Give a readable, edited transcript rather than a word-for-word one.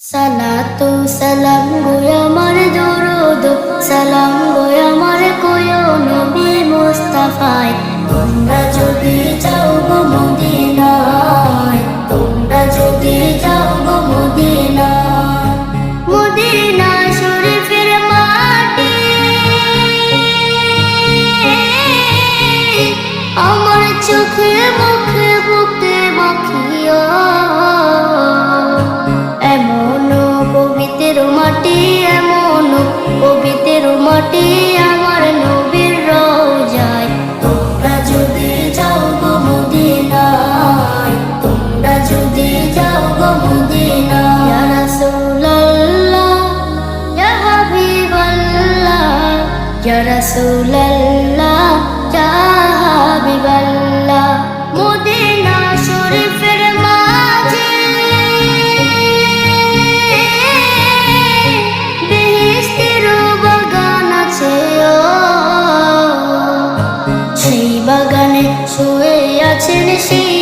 সালাতু সালাম গো আমার দরুদ সালাম গো আমার কোয় নবী মুস্তাফায়। তোমরা যদি যাও গো মদিনায়, তোমরা যদি যাও গো মদিনায়, মদিনা শরীফের মাটি আমার চোখে মুখে বুকে মাখিয়া। এমন পবিত্র মাটি, এমন পবিত্র মাটি আমার নবীর রওজায়। তোমরা যদি যাও গো মদিনায়, তোমরা যদি যাও গো মদিনায়। ইয়া রাসূলুল্লাহ ইয়া হাবিবাল্লাহ, ইয়া রাসূলুল্লাহ ইয়া হাবিবাল্লাহ। মদিনা শরীফের মাঝে বেহেশতের বাগান আছে, সেই বাগানে শুয়ে আছেন সেই